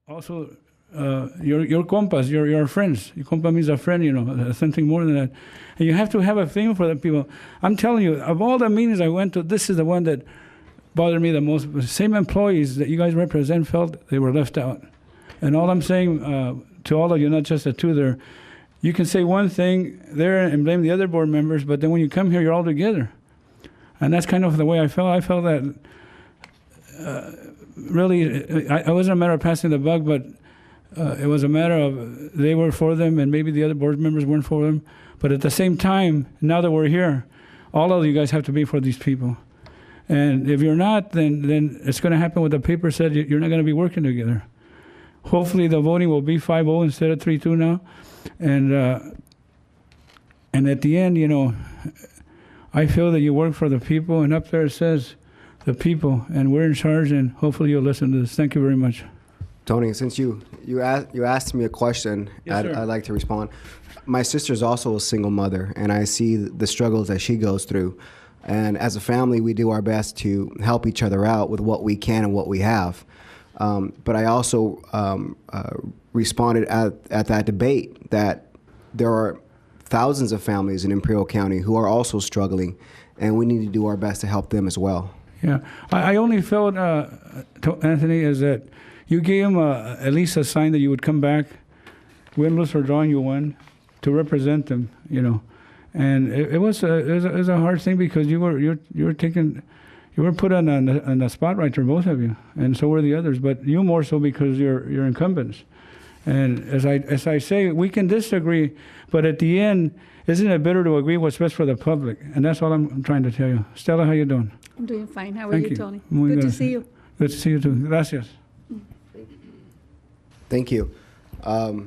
also your compas, your friends. Your compa means a friend, something more than that. And you have to have a thing for the people. I'm telling you, of all the meetings I went to, this is the one that bothered me the most. The same employees that you guys represent felt they were left out. And all I'm saying to all of you, not just the two there, you can say one thing there and blame the other board members, but then when you come here, you're all together. And that's kind of the way I felt. I felt that really, it wasn't a matter of passing the buck, but it was a matter of they were for them and maybe the other board members weren't for them. But at the same time, now that we're here, all of you guys have to be for these people. And if you're not, then it's going to happen what the paper said. You're not going to be working together. Hopefully the voting will be 5-0 instead of 3-2 now. And at the end, I feel that you work for the people, and up there it says the people, and we're in charge, and hopefully you'll listen to this. Thank you very much. Tony, since you asked me a question, Yes, I'd like to respond. My sister's also a single mother, and I see the struggles that she goes through. And as a family, we do our best to help each other out with what we can and what we have. But I also responded at that debate that there are thousands of families in Imperial County who are also struggling, and we need to do our best to help them as well. Yeah, I only felt, Anthony, is that you gave him at least a sign that you would come back, winless or drawing you one, to represent them, And it was a hard thing because you were put on the spot right there, both of you, and so were the others. But you more so because you're incumbents. And as I say, we can disagree, but at the end, isn't it better to agree what's best for the public? And that's all I'm trying to tell you. Stella, how you doing? I'm doing fine. How are Thank you, you. Tony? Muy Good to good. see you. Good to see you too. Gracias. Thank you. If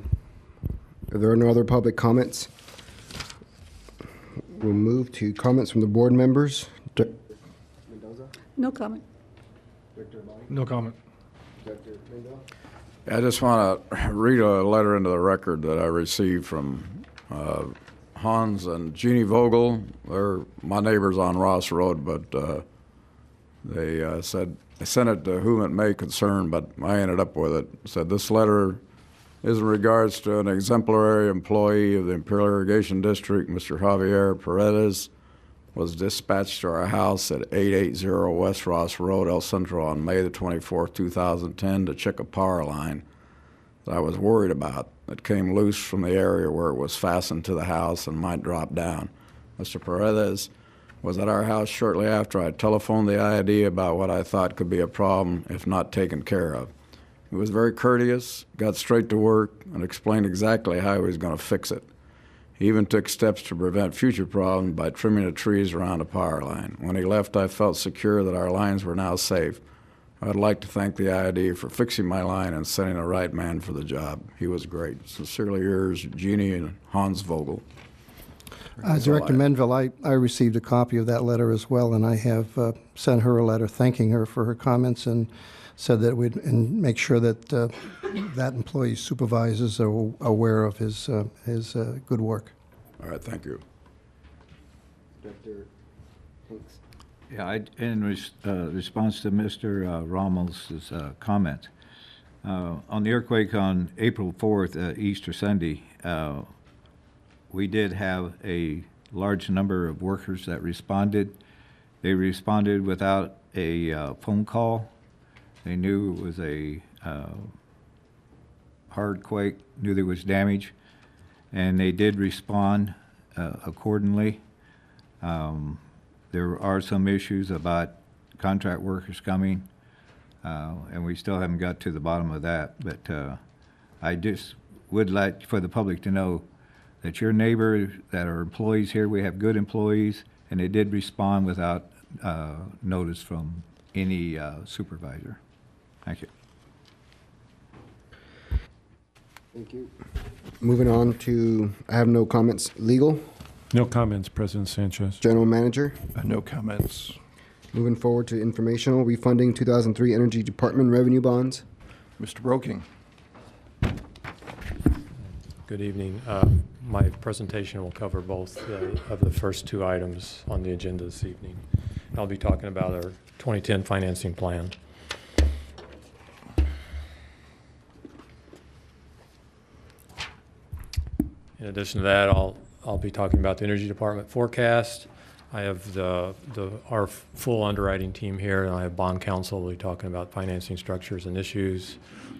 there are no other public comments, we'll move to comments from the board members. No comment. No comment. I just want to read a letter into the record that I received from Hans and Jeannie Vogel. They're my neighbors on Ross Road, but they said they sent it to whom it may concern, but I ended up with it. Said this letter is in regards to an exemplary employee of the Imperial Irrigation District, Mr. Javier Paredes, was dispatched to our house at 880 West Ross Road, El Centro, on May the 24th, 2010, to check a power line that I was worried about that came loose from the area where it was fastened to the house and might drop down. Mr. Paredes was at our house shortly after I telephoned the IID about what I thought could be a problem if not taken care of. He was very courteous, got straight to work, and explained exactly how he was going to fix it. He even took steps to prevent future problems by trimming the trees around the power line. When he left, I felt secure that our lines were now safe. I'd like to thank the IID for fixing my line and sending the right man for the job. He was great. Sincerely yours, Jeannie and Hans Vogel. Director Menville, I received a copy of that letter as well, and I have sent her a letter thanking her for her comments and said that we'd make sure that that employee's supervisors are aware of his good work. All right, thank you. Director Hinks. Yeah, in response to Mr. Ramos' comment, on the earthquake on April 4th, Easter Sunday, we did have a large number of workers that responded. They responded without a phone call. They knew it was a hard quake, knew there was damage, and they did respond accordingly. There are some issues about contract workers coming, and we still haven't got to the bottom of that. But I just would like for the public to know that your neighbors that are employees here, we have good employees, and they did respond without notice from any supervisor. Thank you. Thank you. Moving on to, I have no comments. Legal? No comments, President Sanchez. General Manager? No comments. Moving forward to informational, refunding 2003 Energy Department revenue bonds. Mr. Broking. Good evening. My presentation will cover both of the first two items on the agenda this evening. I'll be talking about our 2010 financing plan. In addition to that, I'll be talking about the Energy Department forecast. I have our full underwriting team here, and I have bond counsel. We'll be talking about financing structures and issues.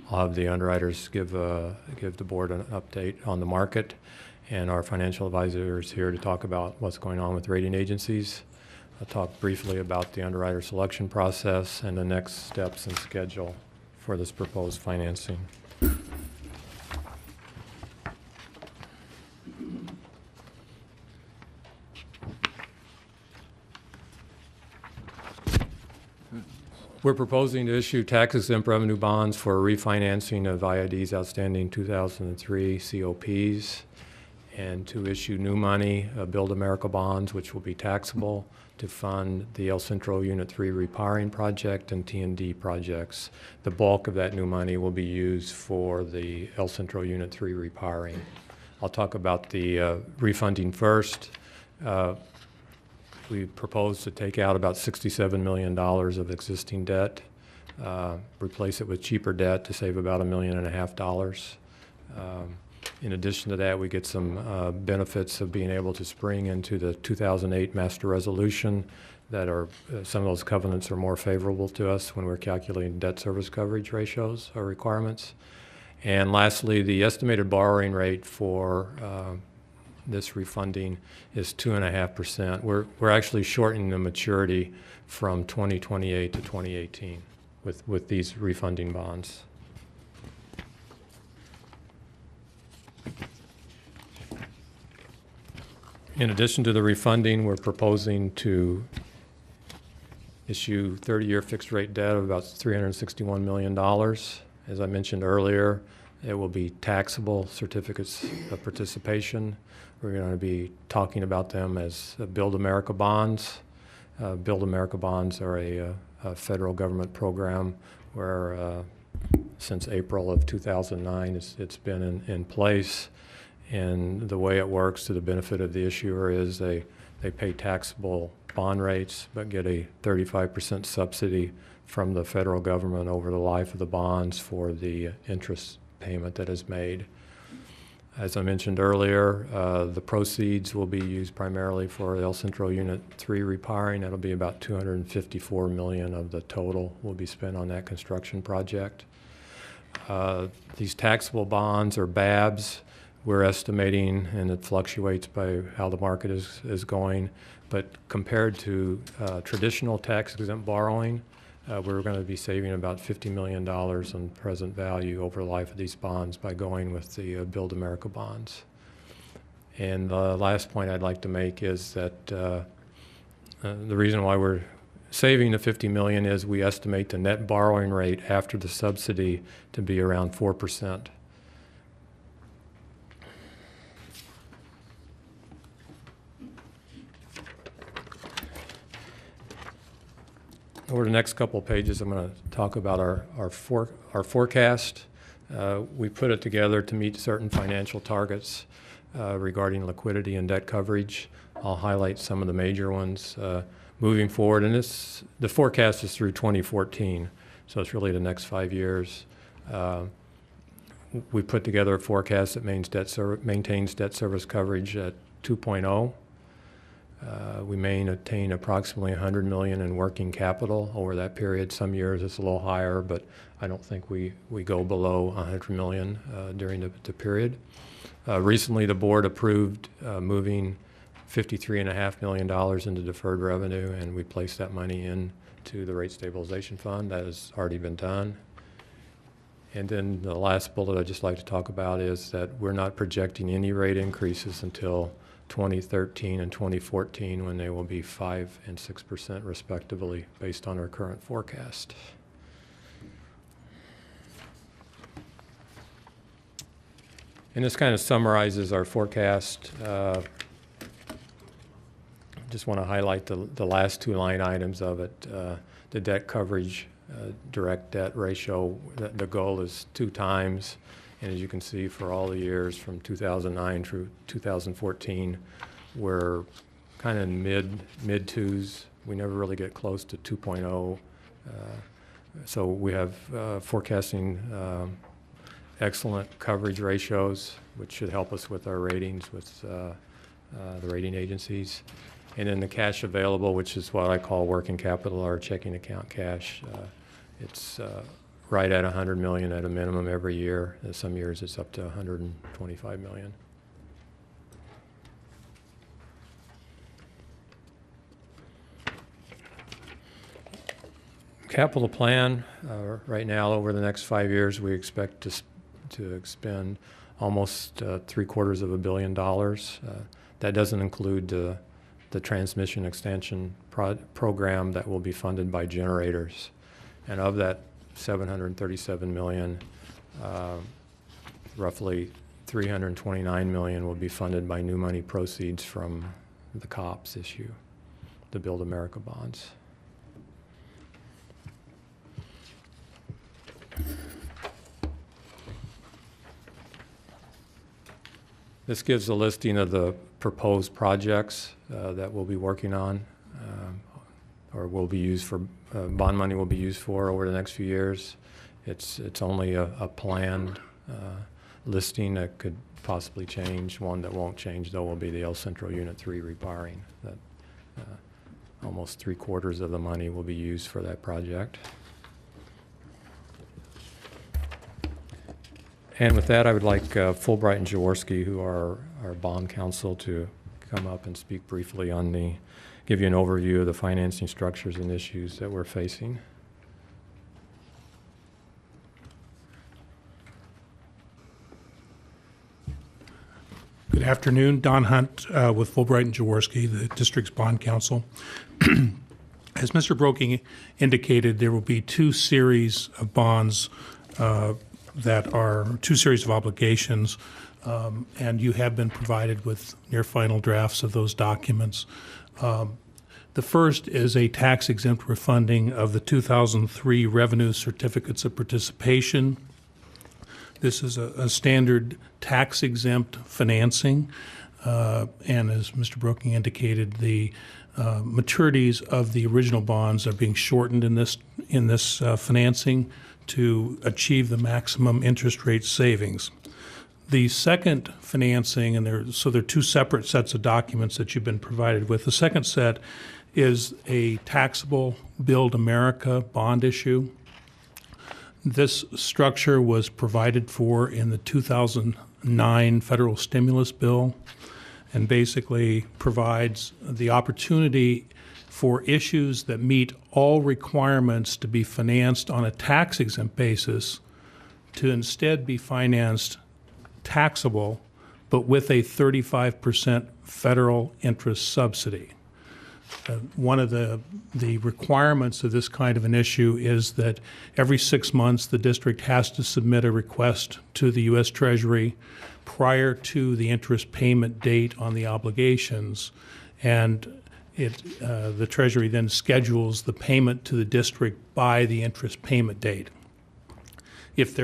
I'll have the underwriters give the board an update on the market, and our financial advisor is here to talk about what's going on with rating agencies. I'll talk briefly about the underwriter selection process and the next steps and schedule for this proposed financing. We're proposing to issue tax-exempt revenue bonds for refinancing of IID's outstanding 2003 COPs, and to issue new money, Build America bonds, which will be taxable, to fund the El Centro Unit 3 repowering project and T&D projects. The bulk of that new money will be used for the El Centro Unit 3 repowering. I'll talk about the refunding first. We propose to take out about $67 million of existing debt, replace it with cheaper debt to save about $1.5 million. In addition to that, we get some benefits of being able to spring into the 2008 master resolution that are, some of those covenants are more favorable to us when we're calculating debt service coverage ratios or requirements. And lastly, the estimated borrowing rate for this refunding is 2.5%. We're actually shortening the maturity from 2028 to 2018 with these refunding bonds. In addition to the refunding, we're proposing to issue 30-year fixed rate debt of about $361 million. As I mentioned earlier, it will be taxable certificates of participation. We're going to be talking about them as Build America bonds. Build America bonds are a federal government program where since April of 2009 it's been in place. And the way it works to the benefit of the issuer is they pay taxable bond rates but get a 35% subsidy from the federal government over the life of the bonds for the interest payment that is made. As I mentioned earlier, the proceeds will be used primarily for El Centro Unit 3 repowering. That'll be about $254 million of the total will be spent on that construction project. These taxable bonds or BABs, we're estimating, and it fluctuates by how the market is going, but compared to traditional tax-exempt borrowing, we're going to be saving about $50 million in present value over the life of these bonds by going with the Build America bonds. And the last point I'd like to make is that the reason why we're saving the $50 million is we estimate the net borrowing rate after the subsidy to be around 4%. Over the next couple of pages, I'm going to talk about our forecast. We put it together to meet certain financial targets regarding liquidity and debt coverage. I'll highlight some of the major ones moving forward. And the forecast is through 2014, so it's really the next 5 years. We put together a forecast that maintains debt service coverage at 2.0. We maintain approximately $100 million in working capital over that period. Some years it's a little higher, but I don't think we go below $100 million during the period. Recently, the board approved moving $53.5 million into deferred revenue, and we placed that money into the rate stabilization fund. That has already been done. And then the last bullet I'd just like to talk about is that we're not projecting any rate increases until 2013 and 2014, when they will be 5% and 6% respectively based on our current forecast. And this kind of summarizes our forecast. Just want to highlight the last two line items of it. The debt coverage, direct debt ratio, the goal is 2 times. And as you can see, for all the years from 2009 through 2014, we're kind of mid twos. We never really get close to 2.0. So we have forecasting excellent coverage ratios, which should help us with our ratings with the rating agencies. And then the cash available, which is what I call working capital or checking account cash. It's right at $100 million at a minimum every year. Some years it's up to $125 million. Capital plan, right now over the next 5 years, we expect to expend almost $750 million. That doesn't include the transmission extension program that will be funded by generators. And of that $737 million, roughly $329 million will be funded by new money proceeds from the COPS issue, the Build America bonds. This gives a listing of the proposed projects that we'll be working on or will be used for, bond money will be used for over the next few years. It's only a planned listing that could possibly change. One that won't change, though, will be the El Centro Unit 3 rewiring. That almost 3/4 of the money will be used for that project. And with that, I would like Fulbright and Jaworski, who are our bond counsel, to come up and speak briefly on give you an overview of the financing structures and issues that we're facing. Good afternoon. Don Hunt with Fulbright and Jaworski, the district's bond counsel. As Mr. Broking indicated, there will be two series of bonds that are two series of obligations, and you have been provided with near final drafts of those documents. The first is a tax-exempt refunding of the 2003 revenue certificates of participation. This is a standard tax-exempt financing, and as Mr. Broking indicated, the maturities of the original bonds are being shortened in this financing to achieve the maximum interest rate savings. The second financing, and there are two separate sets of documents that you've been provided with. The second set is a taxable Build America bond issue. This structure was provided for in the 2009 federal stimulus bill and basically provides the opportunity for issues that meet all requirements to be financed on a tax-exempt basis to instead be financed taxable, but with a 35% federal interest subsidy. One of the requirements of this kind of an issue is that every 6 months the district has to submit a request to the U.S. Treasury prior to the interest payment date on the obligations, and the Treasury then schedules the payment to the district by the interest payment date. If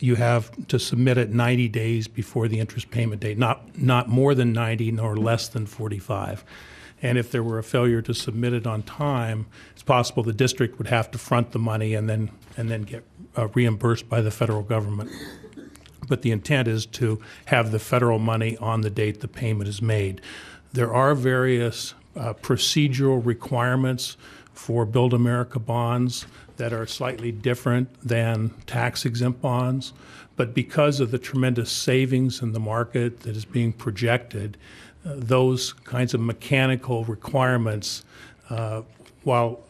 you have to submit it 90 days before the interest payment date, not more than 90 nor less than 45. And if there were a failure to submit it on time, it's possible the district would have to front the money and then get reimbursed by the federal government. But the intent is to have the federal money on the date the payment is made. There are various procedural requirements for Build America bonds that are slightly different than tax-exempt bonds, but because of the tremendous savings in the market that is being projected, those kinds of mechanical requirements, while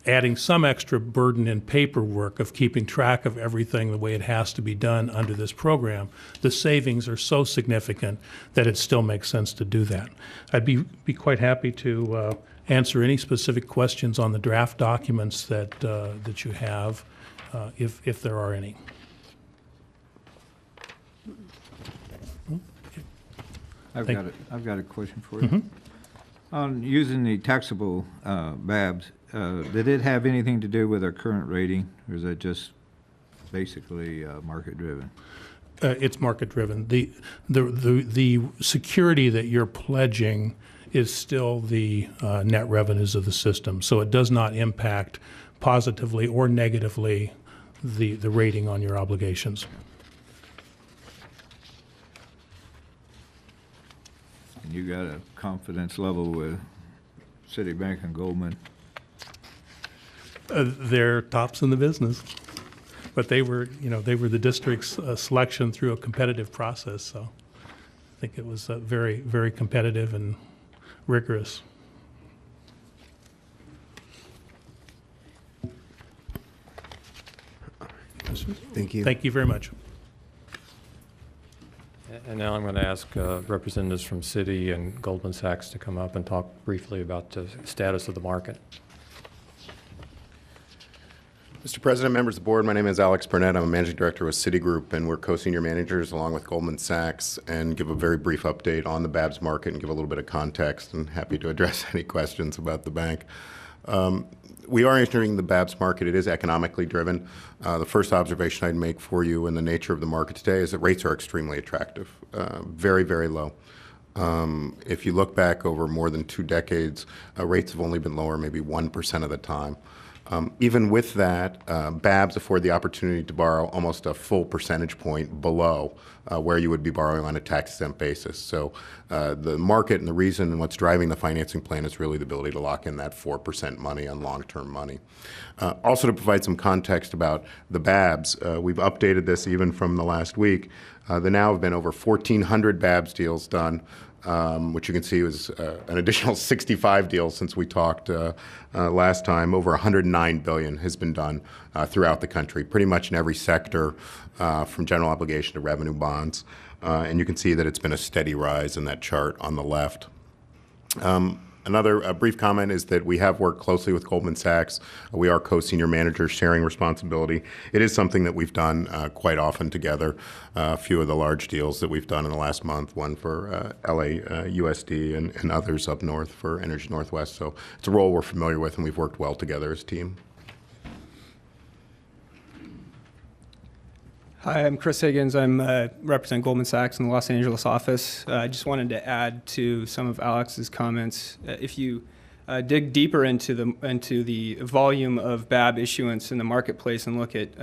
adding some extra burden in paperwork of keeping track of everything the way it has to be done under this program, the savings are so significant that it still makes sense to do that. I'd be quite happy to answer any specific questions on the draft documents that you have, if there are any. I've got a question for you. On using the taxable BABs, did it have anything to do with our current rating, or is that just basically market-driven? It's market-driven. The security that you're pledging is still the net revenues of the system, so it does not impact positively or negatively the rating on your obligations. And you got a confidence level with Citibank and Goldman? They're tops in the business, but they were the district's selection through a competitive process. So I think it was very, very competitive and rigorous. Thank you. Thank you very much. And now I'm going to ask representatives from Citi and Goldman Sachs to come up and talk briefly about the status of the market. Mr. President, members of the board, my name is Alex Burnett. I'm a managing director with Citigroup, and we're co-senior managers along with Goldman Sachs, and give a very brief update on the BABS market and give a little bit of context, and happy to address any questions about the bank. We are entering the BABS market. It is economically driven. The first observation I'd make for you in the nature of the market today is that rates are extremely attractive, very, very low. If you look back over more than 2 decades, rates have only been lower maybe 1% of the time. Even with that, BABs afford the opportunity to borrow almost a full percentage point below where you would be borrowing on a tax-exempt basis. So the market and the reason and what's driving the financing plan is really the ability to lock in that 4% money on long-term money. Also, to provide some context about the BABs, we've updated this even from the last week. There now have been over 1,400 BABs deals done, which you can see was an additional 65 deals since we talked last time. Over 109 billion has been done throughout the country, pretty much in every sector, from general obligation to revenue bonds. And you can see that it's been a steady rise in that chart on the left. Another brief comment is that we have worked closely with Goldman Sachs. We are co-senior managers sharing responsibility. It is something that we've done quite often together. A few of the large deals that we've done in the last month, one for USD and others up north for Energy Northwest. So it's a role we're familiar with, and we've worked well together as a team. Hi, I'm Chris Higgins. I'm represent Goldman Sachs in the Los Angeles office. I just wanted to add to some of Alex's comments. If you dig deeper into the volume of BAB issuance in the marketplace and look at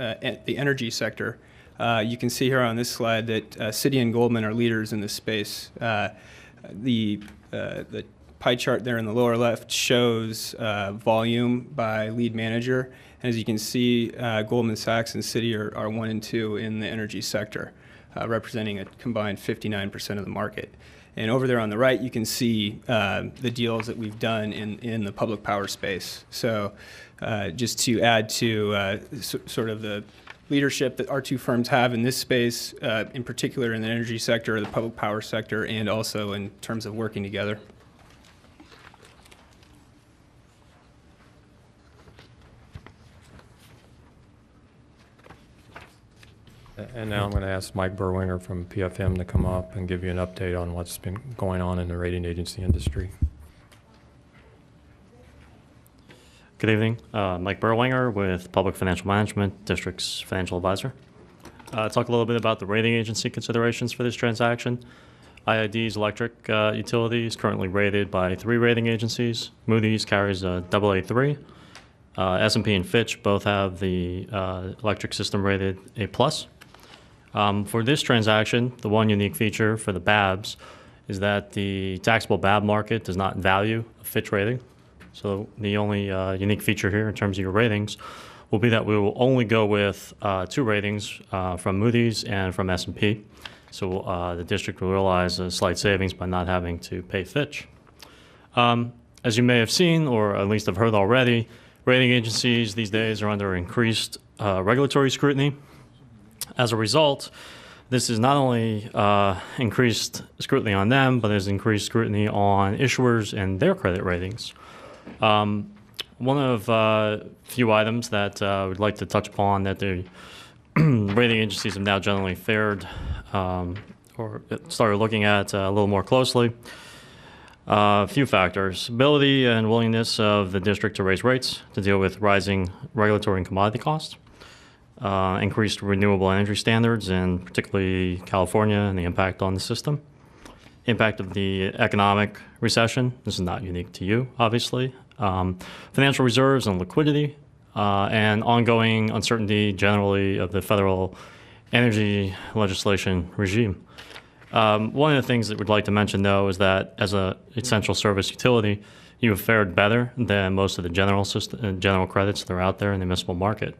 the energy sector, you can see here on this slide that Citi and Goldman are leaders in this space. The pie chart there in the lower left shows volume by lead manager. And as you can see, Goldman Sachs and Citi are 1 and 2 in the energy sector, representing a combined 59% of the market. And over there on the right, you can see the deals that we've done in the public power space. So just to add to sort of the leadership that our two firms have in this space, in particular in the energy sector, the public power sector, and also in terms of working together. And now I'm going to ask Mike Berwinger from PFM to come up and give you an update on what's been going on in the rating agency industry. Good evening. Mike Berwinger with Public Financial Management, District's financial advisor. Talk a little bit about the rating agency considerations for this transaction. IID's electric utility is currently rated by 3 rating agencies. Moody's carries a AA3. S&P and Fitch both have the electric system rated A+. For this transaction, the one unique feature for the BABs is that the taxable BAB market does not value a Fitch rating. So the only unique feature here in terms of your ratings will be that we will only go with 2 ratings from Moody's and from S&P. So the district will realize a slight savings by not having to pay Fitch. As you may have seen, or at least have heard already, rating agencies these days are under increased regulatory scrutiny. As a result, this is not only increased scrutiny on them, but there's increased scrutiny on issuers and their credit ratings. One of few items that we'd like to touch upon that the rating agencies have now generally fared or started looking at a little more closely. A few factors: ability and willingness of the district to raise rates to deal with rising regulatory and commodity costs, increased renewable energy standards, and particularly California and the impact on the system, impact of the economic recession. This is not unique to you, obviously. Financial reserves and liquidity, and ongoing uncertainty generally of the federal energy legislation regime. One of the things that we'd like to mention, though, is that as a essential service utility, you have fared better than most of the general credits that are out there in the municipal market.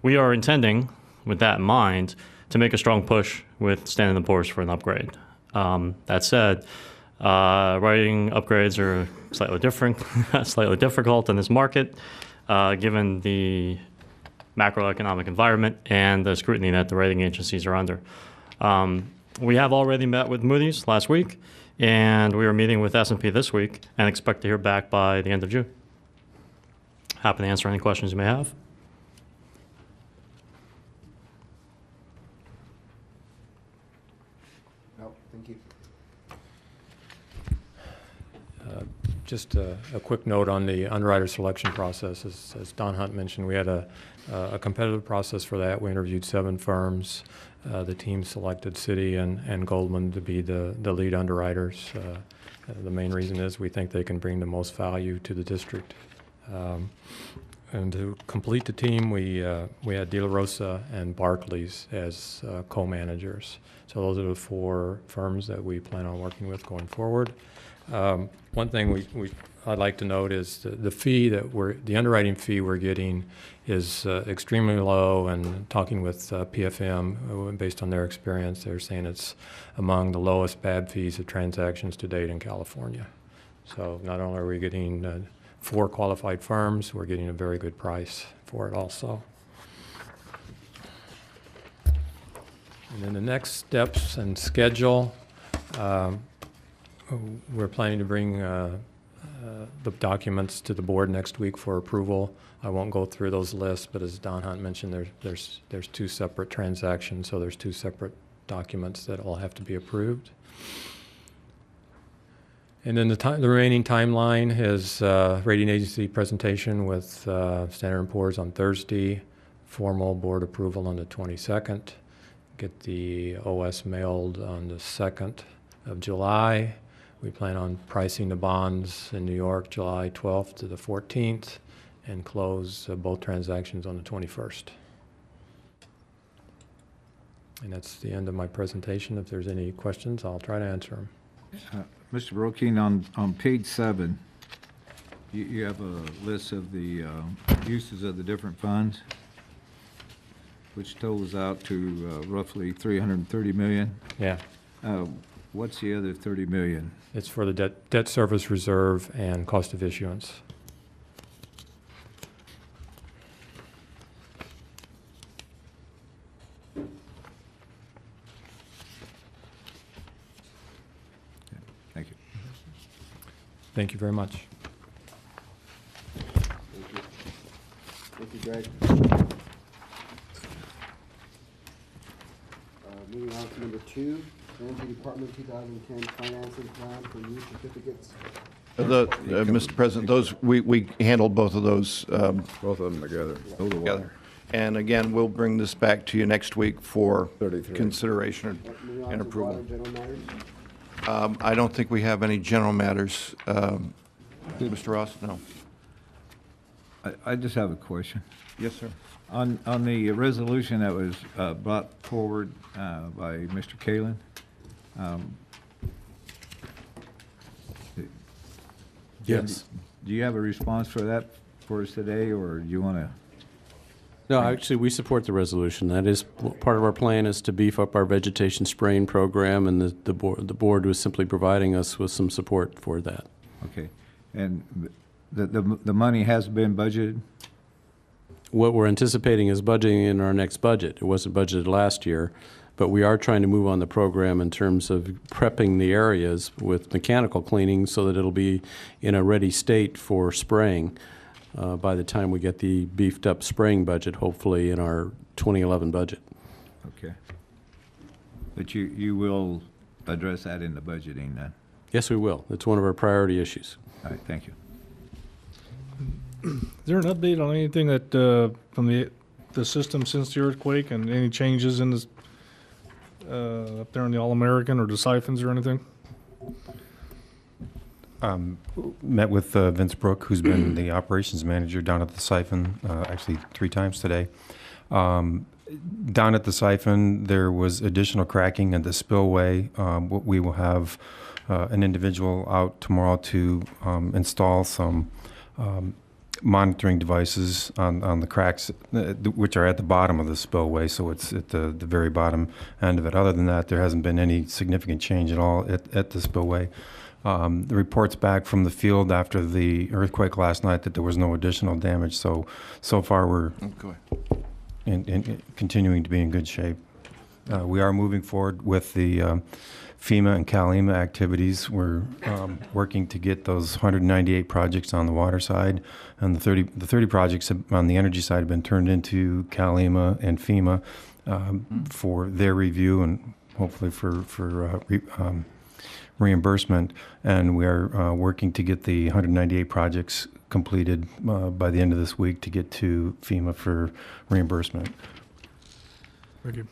We are intending, with that in mind, to make a strong push with Standard & Poor's for an upgrade. That said, writing upgrades are slightly different, slightly difficult in this market, given the macroeconomic environment and the scrutiny that the rating agencies are under. We have already met with Moody's last week, and we are meeting with S&P this week and expect to hear back by the end of June. Happy to answer any questions you may have. No, thank you. Just a quick note on the underwriter selection process. As Don Hunt mentioned, we had a competitive process for that. We interviewed 7 firms. The team selected Citi and Goldman to be the lead underwriters. The main reason is we think they can bring the most value to the district. And to complete the team, we had De La Rosa and Barclays as co-managers. So those are the 4 firms that we plan on working with going forward. One thing I'd like to note is the fee that the underwriting fee we're getting is extremely low, and talking with PFM, based on their experience, they're saying it's among the lowest BAB fees of transactions to date in California. So not only are we getting 4 qualified firms, we're getting a very good price for it also. And then the next steps and schedule, we're planning to bring the documents to the board next week for approval. I won't go through those lists, but as Don Hunt mentioned, there's 2 separate transactions, so there's 2 separate documents that all have to be approved. And then the remaining timeline is rating agency presentation with Standard & Poor's on Thursday, formal board approval on the 22nd, get the OS mailed on the 2nd of July. We plan on pricing the bonds in New York July 12th to the 14th and close both transactions on the 21st. And that's the end of my presentation. If there's any questions, I'll try to answer them. Mr. Brokine, on page 7, you have a list of the uses of the different funds, which totals out to roughly $330 million. Yeah. What's the other $30 million? It's for the debt service reserve and cost of issuance. Thank you. Thank you very much. Thank you, Greg. Moving on to number 2, Energy Department 2010 Financing Plan for New Certificates. Mr. President, those, we handled both of those Both of them together. together. And again, we'll bring this back to you next week for 33. consideration Moving on and to approval. water general matters. I don't think we have any general matters. Mr. Ross, no. I just have a question. Yes, sir. On the resolution that was brought forward by Mr. Kalin, Yes. do you have a response for that for us today, or do you want to? No, actually, we support the resolution. That is, part of our plan is to beef up our vegetation spraying program, and the board was simply providing us with some support for that. Okay. And the money has been budgeted? What we're anticipating is budgeting in our next budget. It wasn't budgeted last year, but we are trying to move on the program in terms of prepping the areas with mechanical cleaning so that it'll be in a ready state for spraying by the time we get the beefed up spraying budget, hopefully in our 2011 budget. Okay. But you will address that in the budgeting then? Yes, we will. It's one of our priority issues. All right, thank you. Is there an update on anything that, from the system since the earthquake, and any changes in this, up there in the All-American or the siphons or anything? Met with Vince Brook, who's been the operations manager down at the siphon, actually 3 times today. Down at the siphon, there was additional cracking at the spillway. We will have an individual out tomorrow to install some monitoring devices on the cracks, which are at the bottom of the spillway, so it's at the very bottom end of it. Other than that, there hasn't been any significant change at all at the spillway. The reports back from the field after the earthquake last night that there was no additional damage, so far we're in continuing to be in good shape. We are moving forward with the FEMA and CalEMA activities. We're working to get those 198 projects on the water side, and the 30 projects on the energy side have been turned into CalEMA and FEMA for their review and hopefully for reimbursement. And we are working to get the 198 projects completed by the end of this week to get to FEMA for reimbursement. Thank you.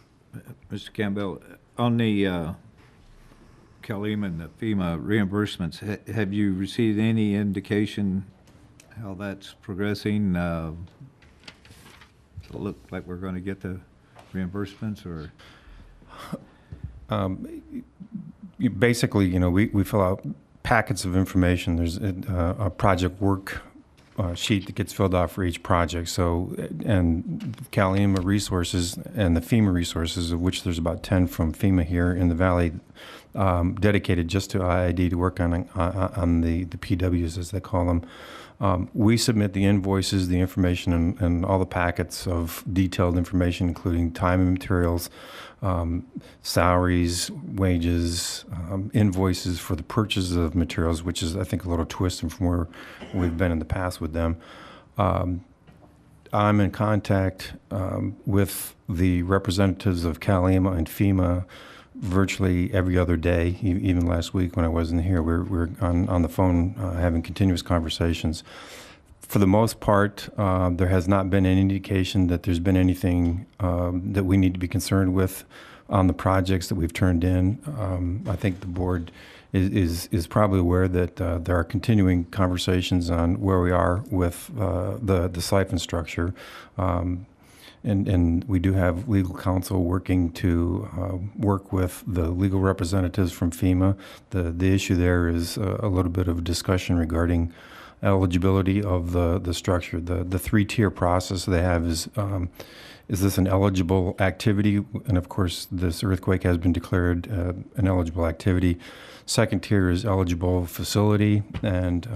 Mr. Campbell, on the CalEMA and the FEMA reimbursements, have you received any indication how that's progressing? Does it look like we're going to get the reimbursements, or? Basically, we fill out packets of information. There's a project work sheet that gets filled out for each project. So, and CalEMA resources and the FEMA resources, of which there's about 10 from FEMA here in the Valley, dedicated just to IID to work on the PWs, as they call them. We submit the invoices, the information, and all the packets of detailed information, including time and materials, salaries, wages, invoices for the purchase of materials, which is, I think, a little twisted from where we've been in the past with them. I'm in contact with the representatives of CalEMA and FEMA virtually every other day. Even last week when I wasn't here, we're on the phone having continuous conversations. For the most part, there has not been any indication that there's been anything that we need to be concerned with on the projects that we've turned in. I think the board is probably aware that there are continuing conversations on where we are with the siphon structure. And we do have legal counsel working to work with the legal representatives from FEMA. The issue there is a little bit of discussion regarding eligibility of the structure. The 3-tier process they have is this an eligible activity? And of course, this earthquake has been declared an eligible activity. Second tier is eligible facility, and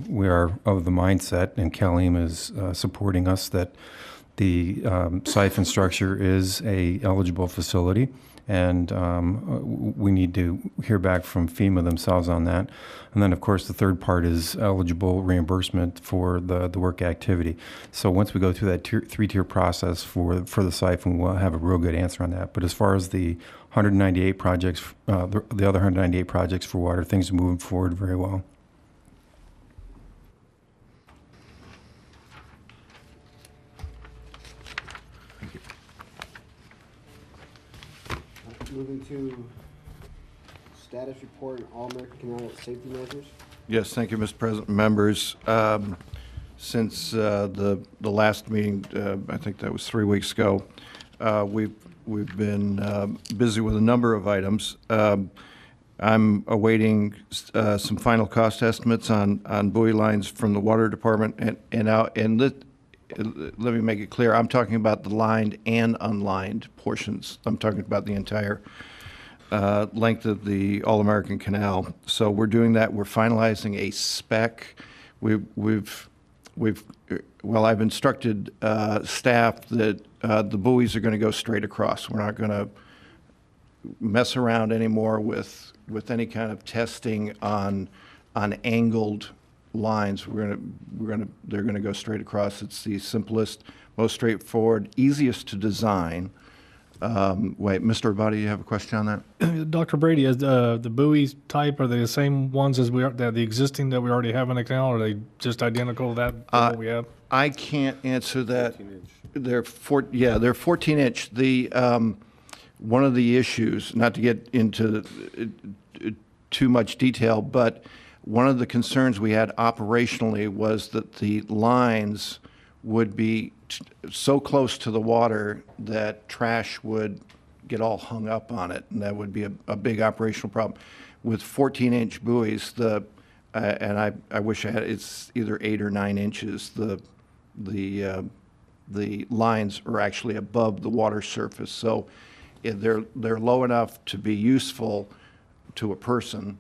we are of the mindset, and CalEMA is supporting us, that the siphon structure is a eligible facility, and we need to hear back from FEMA themselves on that. And then, of course, the third part is eligible reimbursement for the work activity. So once we go through that 3-tier process for the siphon, we'll have a real good answer on that. But as far as the 198 projects, the other 198 projects for water, things are moving forward very well. Moving to status report on All-American Canal safety measures. Yes, thank you, Mr. President. Members, since the last meeting, I think that was 3 weeks ago, we've been busy with a number of items. I'm awaiting some final cost estimates on buoy lines from the Water Department, and let me make it clear, I'm talking about the lined and unlined portions. I'm talking about the entire length of the All-American Canal. So we're doing that. We're finalizing a spec. I've instructed staff that the buoys are going to go straight across. We're not going to mess around anymore with any kind of testing on angled lines. They're going to go straight across. It's the simplest, most straightforward, easiest to design. Wait, Mr. Abadi, you have a question on that? Dr. Brady, is the buoys type, are they the same ones as the existing that we already have in the canal, or are they just identical to that what we have? I can't answer that. They're 14-inch. The one of the issues, not to get into too much detail, but One of the concerns we had operationally was that the lines would be so close to the water that trash would get all hung up on it, and that would be a big operational problem. With 14-inch buoys, and I wish I had, it's either 8 or 9 inches, the lines are actually above the water surface, so they're low enough to be useful to a person,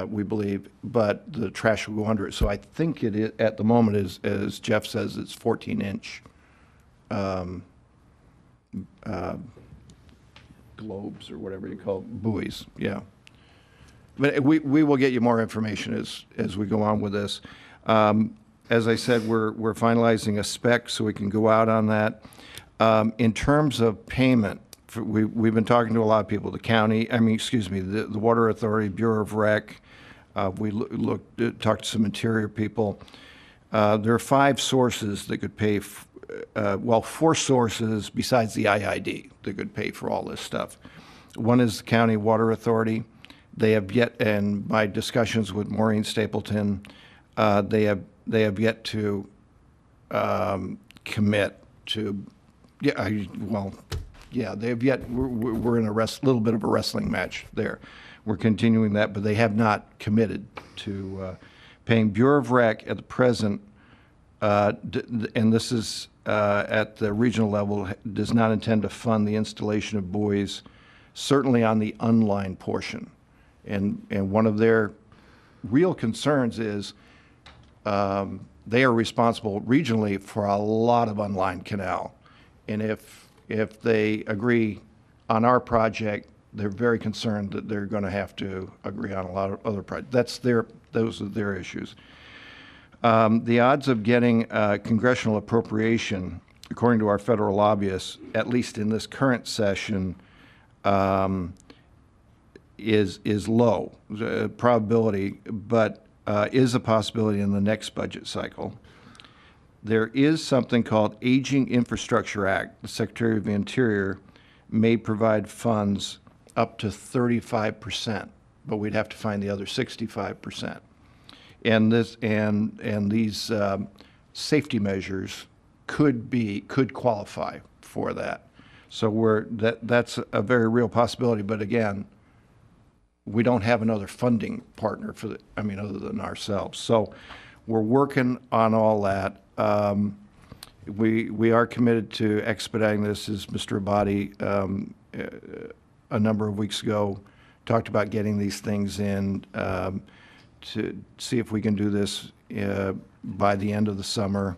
we believe, but the trash will go under it. So I think it is, at the moment, is, as Jeff says, it's 14-inch globes or whatever you call it, buoys, yeah. But we will get you more information as we go on with this. As I said, we're finalizing a spec so we can go out on that. In terms of payment, we've been talking to a lot of people, the county, the Water Authority, Bureau of Rec. We talked to some interior people. There are 5 sources that could pay, 4 sources besides the IID that could pay for all this stuff. One is the County Water Authority. They have yet, and my discussions with Maureen Stapleton, they have yet to commit to, they have yet, we're in a little bit of a wrestling match there. We're continuing that, but they have not committed to paying. Bureau of Rec at the present, and this is at the regional level, does not intend to fund the installation of buoys, certainly on the unlined portion. And one of their real concerns is they are responsible regionally for a lot of unlined canal. And if they agree on our project, they're very concerned that they're going to have to agree on a lot of other projects. Those are their issues. The odds of getting congressional appropriation, according to our federal lobbyists, at least in this current session, is low probability, but is a possibility in the next budget cycle. There is something called Aging Infrastructure Act. The Secretary of the Interior may provide funds up to 35%, but we'd have to find the other 65%. And these safety measures could qualify for that. So that's a very real possibility. But again, we don't have another funding partner for other than ourselves. So we're working on all that. We are committed to expediting this, as Mr. Abadi a number of weeks ago talked about getting these things in to see if we can do this by the end of the summer.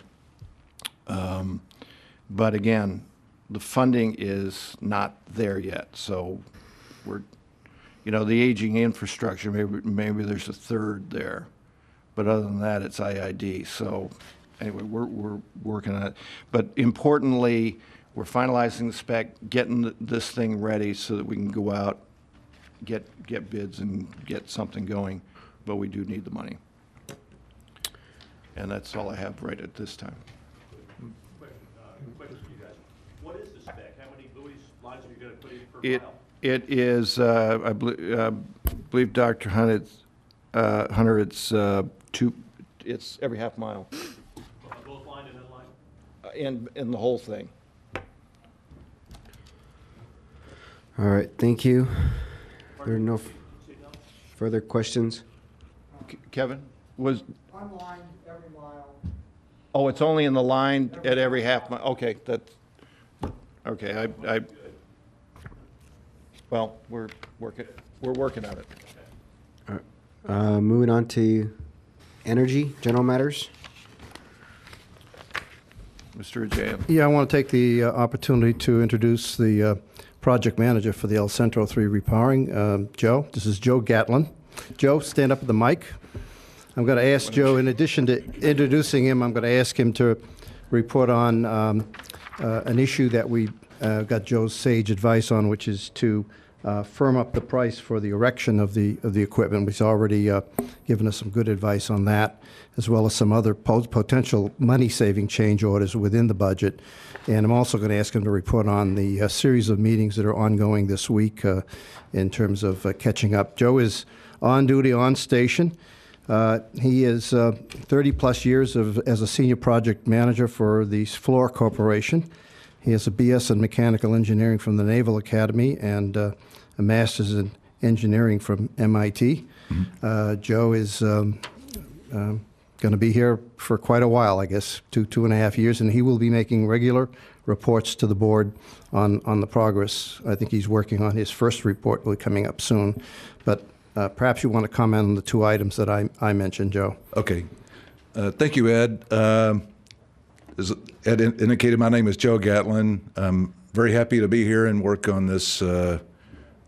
But again, the funding is not there yet. So we're, the aging infrastructure, maybe there's a third there. But other than that, it's IID. So anyway, we're working on it. But importantly, we're finalizing the spec, getting this thing ready so that we can go out, get bids and get something going. But we do need the money. And that's all I have right at this time. Question for you guys. What is the spec? How many buoys lines are you going to put in per mile? It is, I believe Dr. Hunter, it's every half mile. Both line and unlined? In the whole thing. All right, thank you. There are no further questions. Kevin, was... Unlined every mile. Oh, it's only in the line at every half mile. Okay, that's... Okay, well, we're working on it. All right. Moving on to energy, general matters. Mr. Ajay. Yeah, I want to take the opportunity to introduce the project manager for the El Centro 3 repowering, Joe. This is Joe Gatlin. Joe, stand up at the mic. I'm going to ask Joe, in addition to introducing him, I'm going to ask him to report on an issue that we got Joe's sage advice on, which is to firm up the price for the erection of the equipment. He's already given us some good advice on that, as well as some other potential money-saving change orders within the budget. And I'm also going to ask him to report on the series of meetings that are ongoing this week in terms of catching up. Joe is on duty, on station. He is 30-plus years as a senior project manager for the Floor Corporation. He has a BS in mechanical engineering from the Naval Academy and a master's in engineering from MIT. Joe is going to be here for quite a while, I guess, 2.5 years, and he will be making regular reports to the board on the progress. I think he's working on his first report, will be coming up soon. But perhaps you want to comment on the two items that I mentioned, Joe. Okay. Thank you, Ed. As Ed indicated, my name is Joe Gatlin. I'm very happy to be here and work on this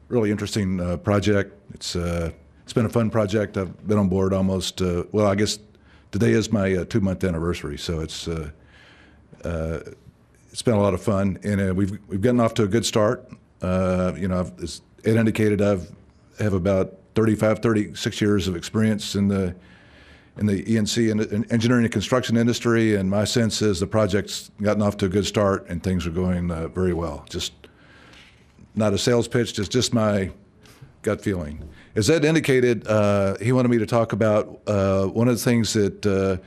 really interesting project. It's been a fun project. I've been on board almost, well, I guess today is my 2-month anniversary, so it's been a lot of fun, and we've gotten off to a good start. As Ed indicated, I have about 36 years of experience in the E&C and engineering and construction industry, and my sense is the project's gotten off to a good start and things are going very well. Just not a sales pitch, just my gut feeling. As Ed indicated, he wanted me to talk about one of the things that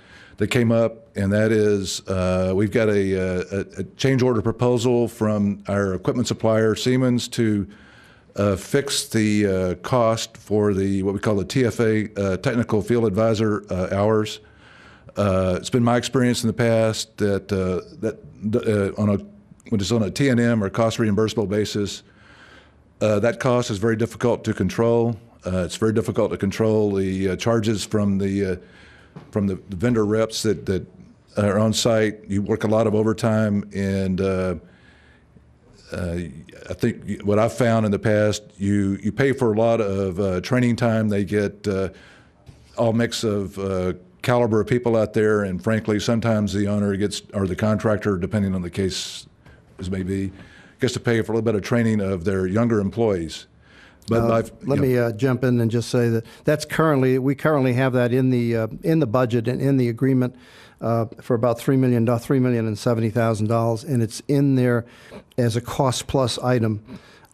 came up, and that is we've got a change order proposal from our equipment supplier, Siemens, to fix the cost for what we call the TFA, Technical Field Advisor hours. It's been my experience in the past that when it's on a T&M or cost reimbursable basis, that cost is very difficult to control. It's very difficult to control the charges from the vendor reps that are on site. You work a lot of overtime, and I think what I've found in the past, you pay for a lot of training time. They get all mix of caliber of people out there, and frankly, sometimes the owner or the contractor, depending on the case as may be, gets to pay for a little bit of training of their younger employees. But let me jump in and just say that we currently have that in the budget and in the agreement for about $3,070,000, and it's in there as a cost plus item.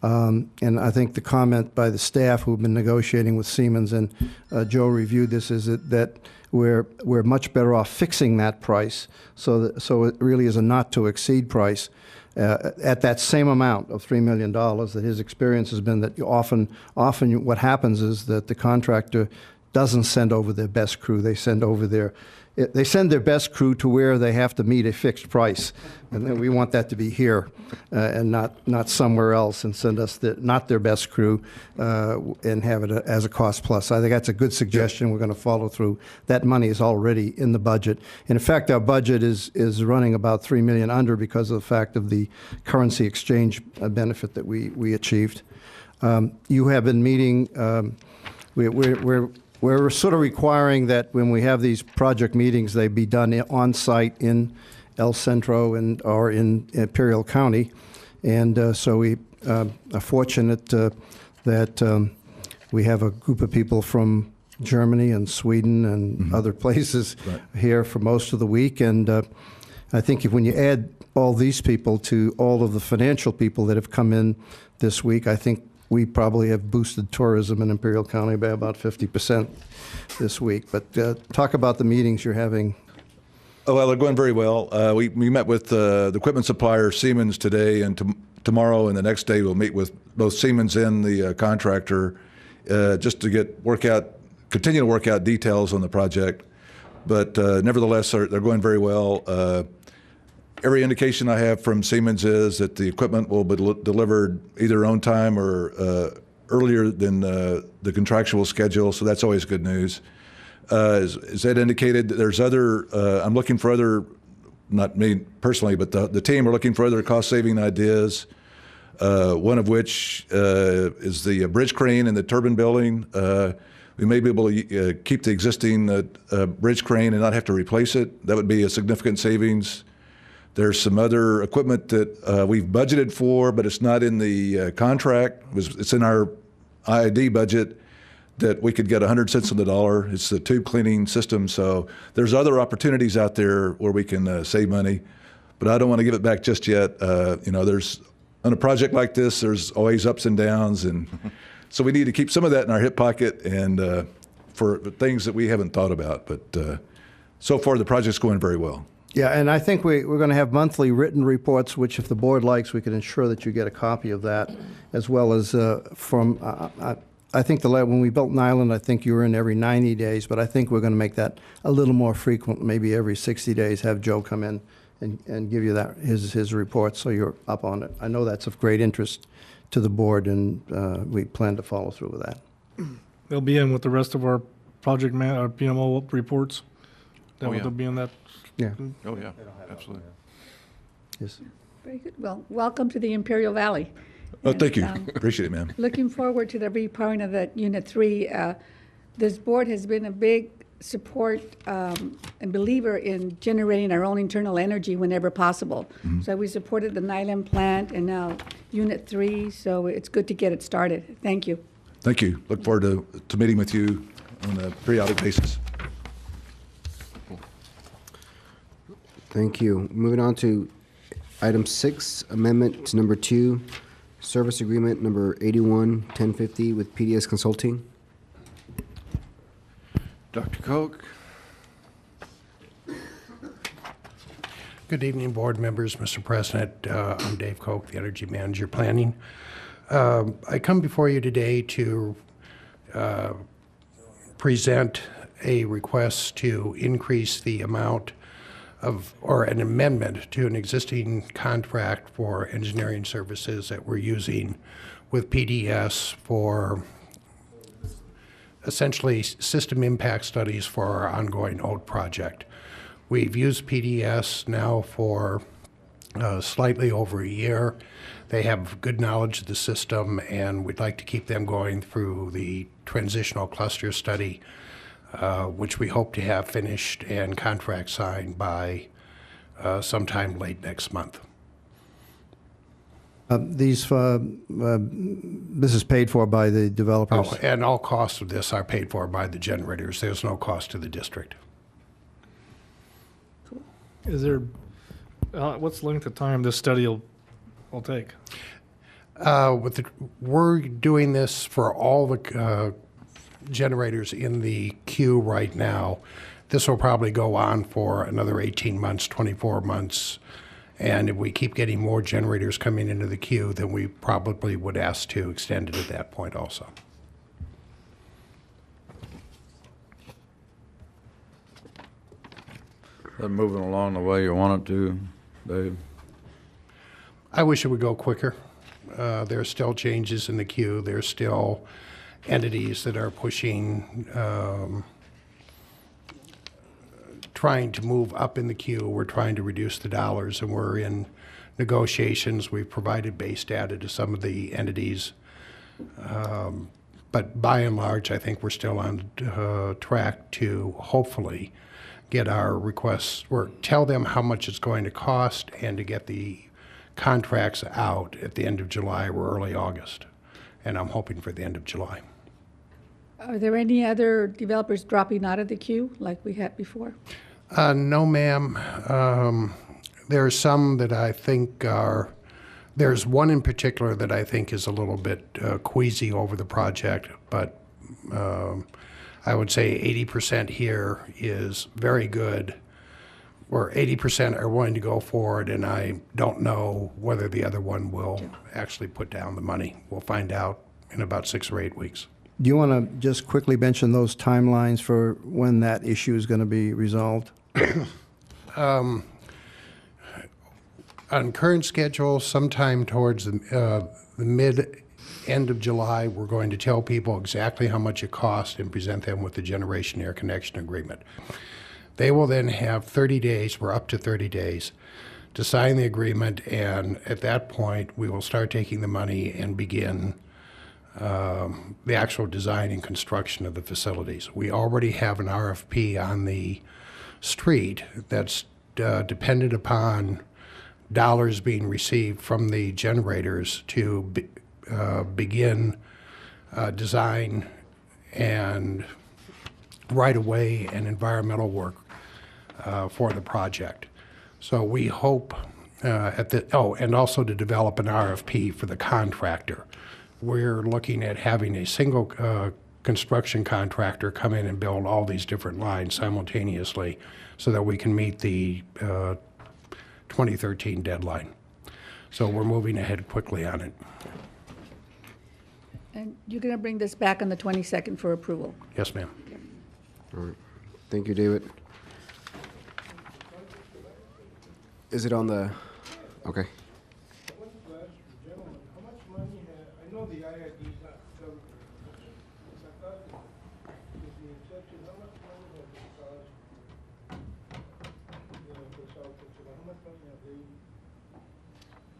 And I think the comment by the staff who've been negotiating with Siemens, and Joe reviewed this, is that we're much better off fixing that price, so it really is a not to exceed price. At that same amount of $3 million, that his experience has been that often what happens is that the contractor doesn't send over their best crew. They send their best crew to where they have to meet a fixed price, and then we want that to be here and not somewhere else, and send us not their best crew and have it as a cost plus. I think that's a good suggestion. We're going to follow through. That money is already in the budget. And in fact, our budget is running about $3 million under because of the fact of the currency exchange benefit that we achieved. You have been meeting. We're sort of requiring that when we have these project meetings, they be done on site in El Centro or in Imperial County, and so we are fortunate that we have a group of people from Germany and Sweden and other places here for most of the week. And I think when you add all these people to all of the financial people that have come in this week, I think we probably have boosted tourism in Imperial County by about 50% this week. But talk about the meetings you're having. Oh, well, they're going very well. We met with the equipment supplier Siemens today, and tomorrow and the next day we'll meet with both Siemens and the contractor just to continue to work out details on the project. But nevertheless, they're going very well. Every indication I have from Siemens is that the equipment will be delivered either on time or earlier than the contractual schedule, so that's always good news. As Ed indicated, there's I'm looking for other, not me personally, but the team are looking for other cost-saving ideas, one of which is the bridge crane in the turbine building. We may be able to keep the existing bridge crane and not have to replace it. That would be a significant savings. There's some other equipment that we've budgeted for, but it's not in the contract. It's in our IID budget that we could get 100 cents on the dollar. It's the tube cleaning system. So there's other opportunities out there where we can save money, but I don't want to give it back just yet. There's on a project like this, there's always ups and downs, and so we need to keep some of that in our hip pocket and for things that we haven't thought about. But so far, the project's going very well. Yeah, and I think we're going to have monthly written reports, which if the board likes, we can ensure that you get a copy of that, as well as from, I think when we built Nyland, I think you were in every 90 days, but I think we're going to make that a little more frequent, maybe every 60 days, have Joe come in and give you his report so you're up on it. I know that's of great interest to the board, and we plan to follow through with that. They'll be in with the rest of our project our PMO reports. Oh, yeah. They'll be in that. Yeah. Oh, yeah, absolutely. Yes. Very good. Well, welcome to the Imperial Valley. Oh, thank you. And, Appreciate it, ma'am. looking forward to the repowering of that Unit 3. This board has been a big support and believer in generating our own internal energy whenever possible. So we supported the Nyland plant and now Unit 3, so it's good to get it started. Thank you. Thank you. Look forward to meeting with you on a periodic basis. Thank you. Moving on to item 6, amendment to number 2, service agreement number 81-1050 with PDS Consulting. Dr. Koch? Good evening, board members, Mr. President. I'm Dave Koch, the Energy Manager Planning. I come before you today to present a request to increase the amount of, or an amendment to an existing contract for engineering services that we're using with PDS for essentially system impact studies for our ongoing OAT project. We've used PDS now for slightly over a year. They have good knowledge of the system, and we'd like to keep them going through the transitional cluster study, which we hope to have finished and contract signed by sometime late next month. This is paid for by the developers. Oh, and all costs of this are paid for by the generators. There's no cost to the district. Is there, what's the length of time this study will take? We're doing this for all the generators in the queue right now. This will probably go on for another 18 months, 24 months. And if we keep getting more generators coming into the queue, then we probably would ask to extend it at that point also. Is that moving along the way you want it to, Dave? I wish it would go quicker. There's still changes in the queue. There's still entities that are pushing, trying to move up in the queue. We're trying to reduce the dollars, and we're in negotiations. We've provided base data to some of the entities. But by and large, I think we're still on track to hopefully get our requests, or tell them how much it's going to cost, and to get the contracts out at the end of July or early August. And I'm hoping for the end of July. Are there any other developers dropping out of the queue like we had before? No, ma'am. There are some that I think are, there's one in particular that I think is a little bit queasy over the project, but I would say 80% here is very good, or 80% are willing to go forward, and I don't know whether the other one will actually put down the money. We'll find out in about 6 or 8 weeks. Do you want to just quickly mention those timelines for when that issue is going to be resolved? On current schedule, sometime towards the mid-end of July, we're going to tell people exactly how much it costs and present them with the generation air connection agreement. They will then have 30 days, we're up to 30 days, to sign the agreement, and at that point, we will start taking the money and begin the actual design and construction of the facilities. We already have an RFP on the street that's dependent upon dollars being received from the generators to begin design and right-of-way and environmental work for the project. So we hope and also to develop an RFP for the contractor. We're looking at having a single construction contractor come in and build all these different lines simultaneously so that we can meet the 2013 deadline. So we're moving ahead quickly on it. And you're going to bring this back on the 22nd for approval? Yes, ma'am. All right. Thank you, David. Is it on the, okay. I know the IID is not covered. I thought with the exception, how much money has it cost the consultants? How much money have they,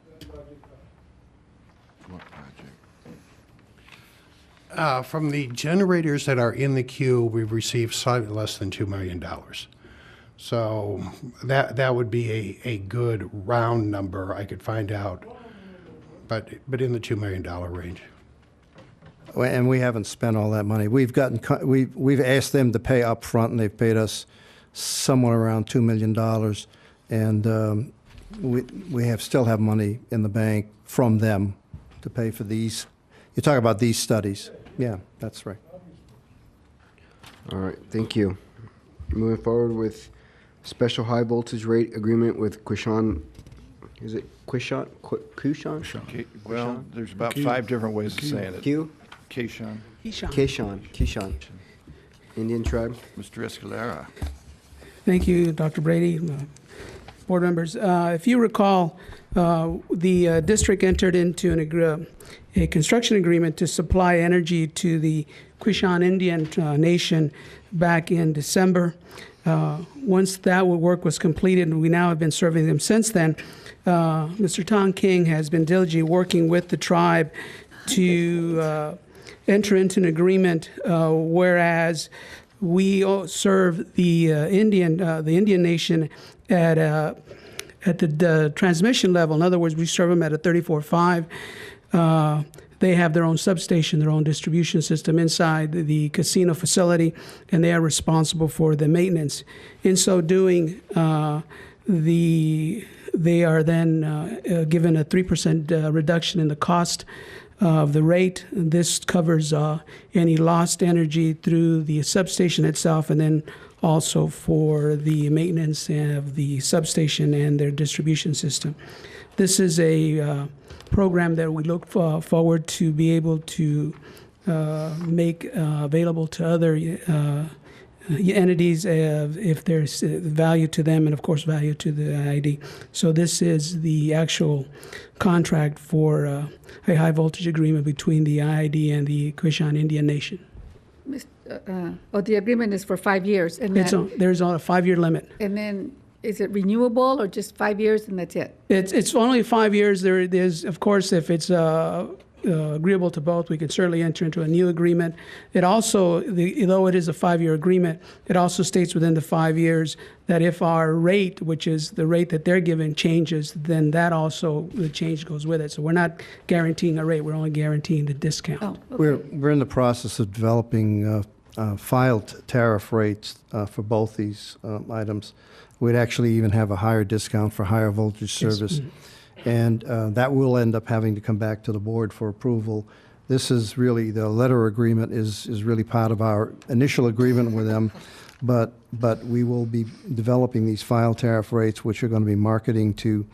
that project cost? What project? From the generators that are in the queue, we've received slightly less than $2 million. So that would be a good round number I could find out, but in the $2 million range. And we haven't spent all that money. We've asked them to pay up front, and they've paid us somewhere around $2 million. And we still have money in the bank from them to pay for these. You're talking about these studies. Yeah, that's right. All right, thank you. Moving forward with special high voltage rate agreement with Quishon. Is it Quishon? Quishon? Well, there's about 5 different ways of saying it. Q? Quishon. Quishon. Indian tribe. Mr. Escalera. Thank you, Dr. Brady, board members. If you recall, the district entered into a construction agreement to supply energy to the Quishon Indian Nation back in December. Once that work was completed, and we now have been serving them since then, Mr. Tong King has been diligently working with the tribe to enter into an agreement, whereas we serve the Indian Nation at the transmission level. In other words, we serve them at a 34.5. They have their own substation, their own distribution system inside the casino facility, and they are responsible for the maintenance. In so doing, they are then given a 3% reduction in the cost of the rate. This covers any lost energy through the substation itself, and then also for the maintenance of the substation and their distribution system. This is a program that we look forward to be able to make available to other entities if there's value to them, and of course value to the IID. So this is the actual contract for a high voltage agreement between the IID and the Quishon Indian Nation. The agreement is for 5 years. And There's a 5-year limit. And then is it renewable or just 5 years and that's it? It's only 5 years. There's, of course, if it's agreeable to both, we could certainly enter into a new agreement. It also, though it is a 5-year agreement, it also states within the 5 years that if our rate, which is the rate that they're giving, changes, then that also, the change goes with it. So we're not guaranteeing a rate, we're only guaranteeing the discount. Oh, okay. We're in the process of developing filed tariff rates for both these items. We'd actually even have a higher discount for higher voltage service. Yes. And that will end up having to come back to the board for approval. This is really, the letter agreement is really part of our initial agreement with them, but we will be developing these file tariff rates, which are going to be marketing to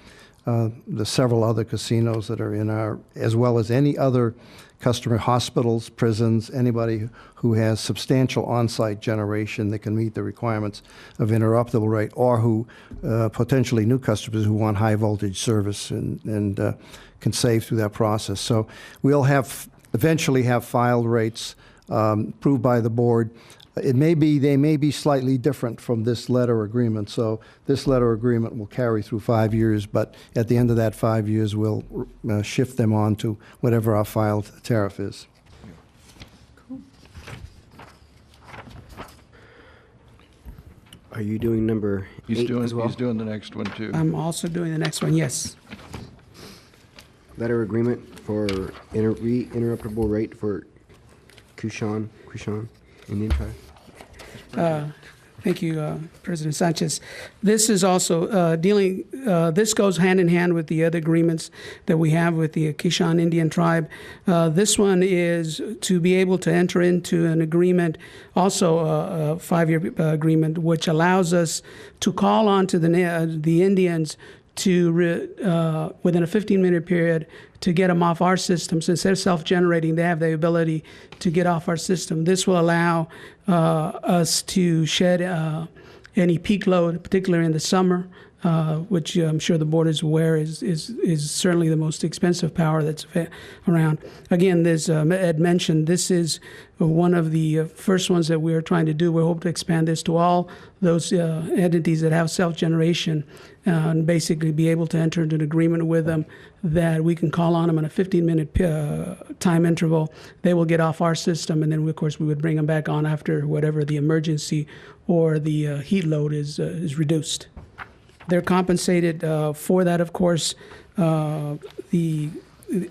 the several other casinos that are in our, as well as any other customer, hospitals, prisons, anybody who has substantial on-site generation that can meet the requirements of interruptible rate, or who potentially new customers who want high voltage service and can save through that process. So we'll eventually have filed rates approved by the board. They may be slightly different from this letter agreement. So this letter agreement will carry through 5 years, but at the end of that 5 years, we'll shift them on to whatever our filed tariff is. Cool. Are you doing number 8 as well? He's doing the next one, too. I'm also doing the next one, yes. Letter agreement for interruptible rate for Quishon Indian tribe. Thank you, President Sanchez. This is also this goes hand in hand with the other agreements that we have with the Kishan Indian tribe. This one is to be able to enter into an agreement, also a 5-year agreement, which allows us to call on to the Indians to, within a 15-minute period, to get them off our system. Since they're self-generating, they have the ability to get off our system. This will allow us to shed any peak load, particularly in the summer, which I'm sure the board is aware is certainly the most expensive power that's around. Again, as Ed mentioned, this is one of the first ones that we're trying to do. We hope to expand this to all those entities that have self-generation and basically be able to enter into an agreement with them that we can call on them on a 15-minute time interval. They will get off our system, and then, of course, we would bring them back on after whatever the emergency or the heat load is reduced. They're compensated for that, of course. The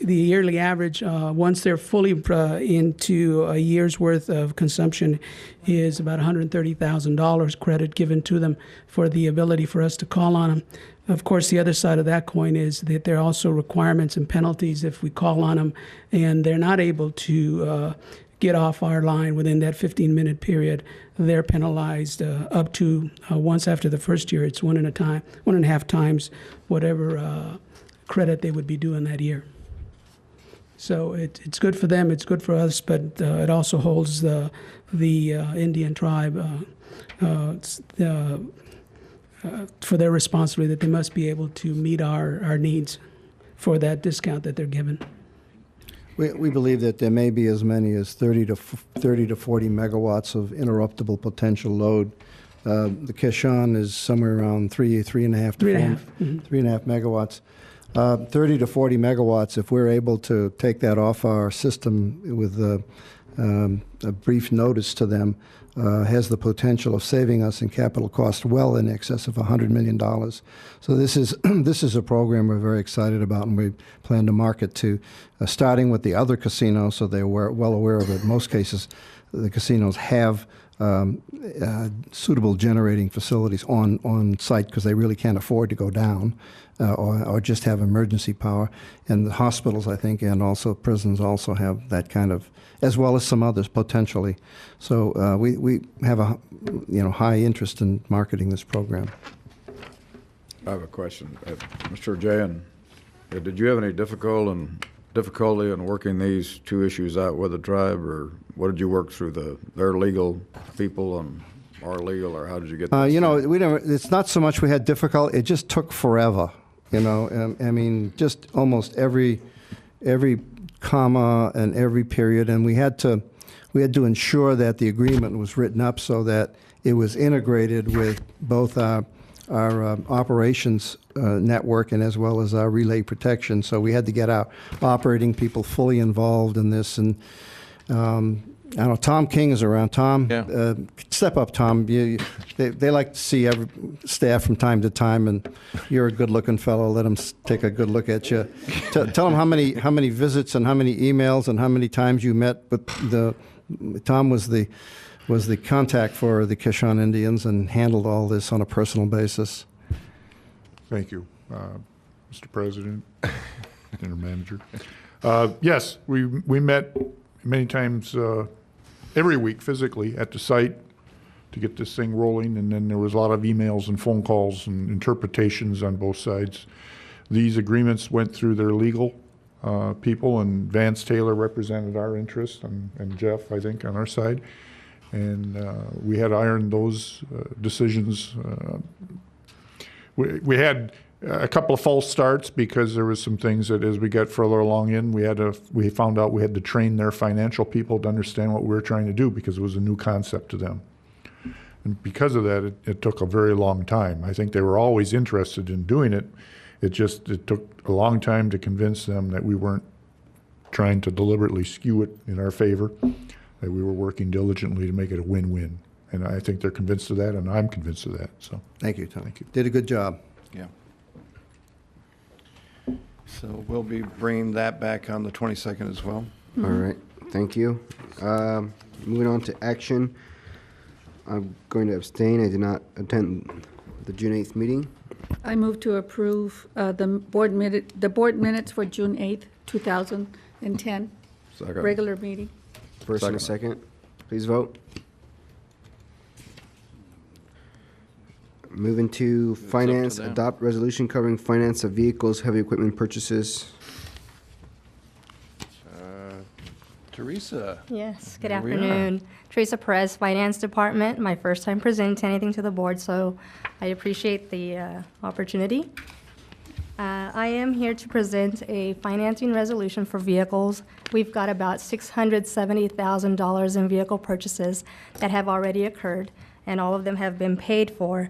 yearly average, once they're fully into a year's worth of consumption, is about $130,000 credit given to them for the ability for us to call on them. Of course, the other side of that coin is that there are also requirements and penalties if we call on them and they're not able to get off our line within that 15-minute period. They're penalized up to once after the first year. It's 1.5 times whatever credit they would be due in that year. So it's good for them, it's good for us, but it also holds the Indian tribe for their responsibility that they must be able to meet our needs for that discount that they're given. We believe that there may be as many as 30 to 40 megawatts of interruptible potential load. The Kishan is somewhere around 3.5 megawatts. 30 to 40 megawatts, if we're able to take that off our system with a brief notice to them, has the potential of saving us in capital cost well in excess of $100 million. So this is a program we're very excited about, and we plan to market to, starting with the other casinos, so they're well aware of it. In most cases, the casinos have suitable generating facilities on site because they really can't afford to go down or just have emergency power. And the hospitals, I think, and also prisons also have that kind of, as well as some others potentially. So we have a high interest in marketing this program. I have a question. Mr. Jayan, did you have any difficulty in working these two issues out with the tribe, or what did you work through their legal people and our legal, or how did you get this? We never. It's not so much we had difficulty. It just took forever. I mean, just almost every comma and every period, and we had to ensure that the agreement was written up so that it was integrated with both our operations network and as well as our relay protection. So we had to get our operating people fully involved in this. And I don't know, Tom King is around. Tom, step up, Tom. They like to see every staff from time to time, and you're a good-looking fellow. Let them take a good look at you. Tell them how many visits and how many emails and how many times you met with Tom was the contact for the Kishan Indians and handled all this on a personal basis. Thank you, Mr. President, Manager. Yes, we met many times every week physically at the site to get this thing rolling, and then there was a lot of emails and phone calls and interpretations on both sides. These agreements went through their legal people, and Vance Taylor represented our interests, and Jeff, I think, on our side. And we had ironed those decisions. We had a couple of false starts because there was some things that as we got further along in, we found out we had to train their financial people to understand what we were trying to do because it was a new concept to them. And because of that, it took a very long time. I think they were always interested in doing it. It took a long time to convince them that we weren't trying to deliberately skew it in our favor, that we were working diligently to make it a win-win. And I think they're convinced of that, and I'm convinced of that. So thank you, Tom. Thank you. Did a good job. Yeah. So we'll be bringing that back on the 22nd as well. All right. Thank you. Moving on to action. I'm going to abstain. I did not attend the June 8th meeting. I move to approve the board minutes for June 8th, 2010, Second. regular meeting. First and a second. Please vote. Moving to finance, them. adopt resolution covering finance of vehicles, heavy equipment purchases. Teresa. Yes, good Here we are. afternoon. Teresa Perez, Finance Department. My first time presenting anything to the board, so I appreciate the opportunity. I am here to present a financing resolution for vehicles. We've got about $670,000 in vehicle purchases that have already occurred, and all of them have been paid for.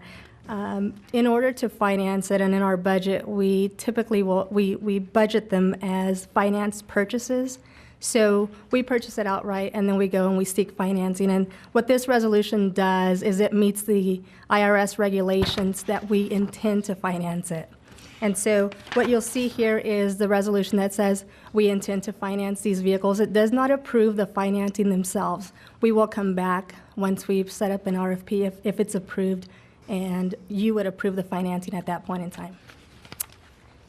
In order to finance it, and in our budget, we typically we budget them as finance purchases. So we purchase it outright, and then we go and we seek financing. And what this resolution does is it meets the IRS regulations that we intend to finance it. And so what you'll see here is the resolution that says we intend to finance these vehicles. It does not approve the financing themselves. We will come back once we've set up an RFP if it's approved, and you would approve the financing at that point in time.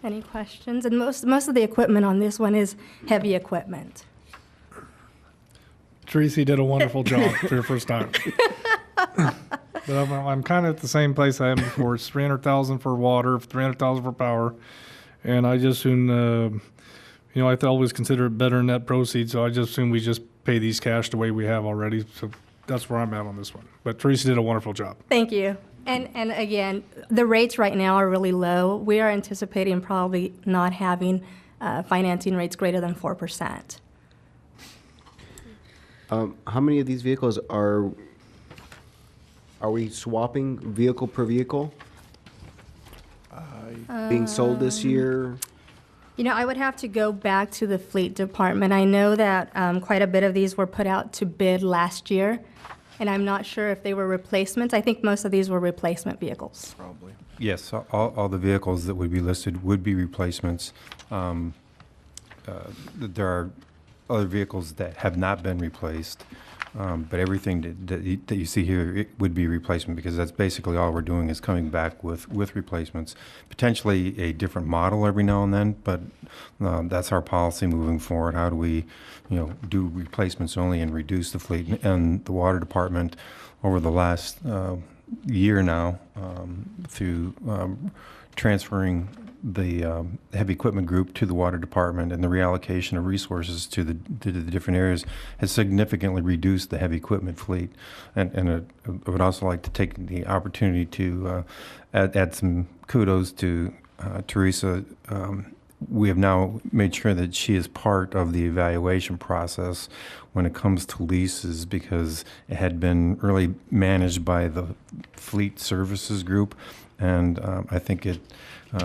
Any questions? And most of the equipment on this one is heavy equipment. Tracy did a wonderful job for your first time. But I'm kind of at the same place I am before. It's $300,000 for water, $300,000 for power, and I just assume, I always consider it better net proceeds. So I just assume we just pay these cash the way we have already. So that's where I'm at on this one. But Tracy did a wonderful job. Thank you. And again, the rates right now are really low. We are anticipating probably not having financing rates greater than 4%. How many of these vehicles are we swapping vehicle per vehicle? Being sold this year? I would have to go back to the fleet department. I know that quite a bit of these were put out to bid last year, and I'm not sure if they were replacements. I think most of these were replacement vehicles. Probably. Yes, all the vehicles that would be listed would be replacements. There are other vehicles that have not been replaced, but everything that you see here, it would be replacement, because that's basically all we're doing is coming back with replacements. Potentially a different model every now and then, but that's our policy moving forward. How do we, do replacements only and reduce the fleet? And the water department over the last year now, through transferring the heavy equipment group to the water department and the reallocation of resources to the different areas, has significantly reduced the heavy equipment fleet. And I would also like to take the opportunity to add some kudos to Teresa. We have now made sure that she is part of the evaluation process when it comes to leases, because it had been really managed by the fleet services group. And I think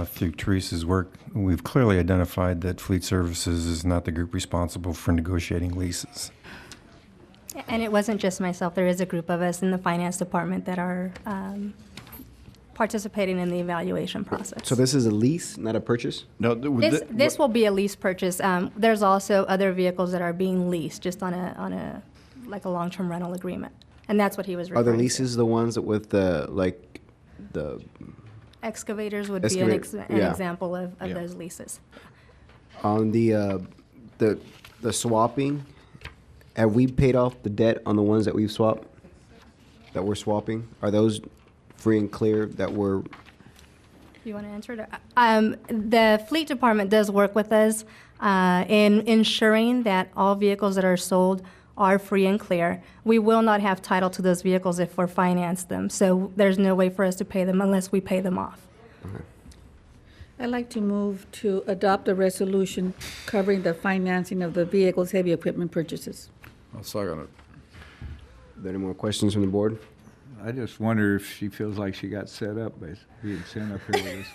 through Teresa's work, we've clearly identified that fleet services is not the group responsible for negotiating leases. And it wasn't just myself. There is a group of us in the finance department that are participating in the evaluation process. So this is a lease, not a purchase? No, This will be a lease purchase. There's also other vehicles that are being leased just on a long-term rental agreement, and that's what he was Are referring the to. leases the ones that with the Excavators would be an example of those leases. On the swapping, have we paid off the debt on the ones that we've swapped, that we're swapping? Are those free and clear that we're? You want to answer it? The fleet department does work with us in ensuring that all vehicles that are sold are free and clear. We will not have title to those vehicles if we're finance them, so there's no way for us to pay them unless we pay them off. Okay. I'd like to move to adopt a resolution covering the financing of the vehicles' heavy equipment purchases. I'll second it. Are there any more questions from the board? I just wonder if she feels like she got set up by being sent up here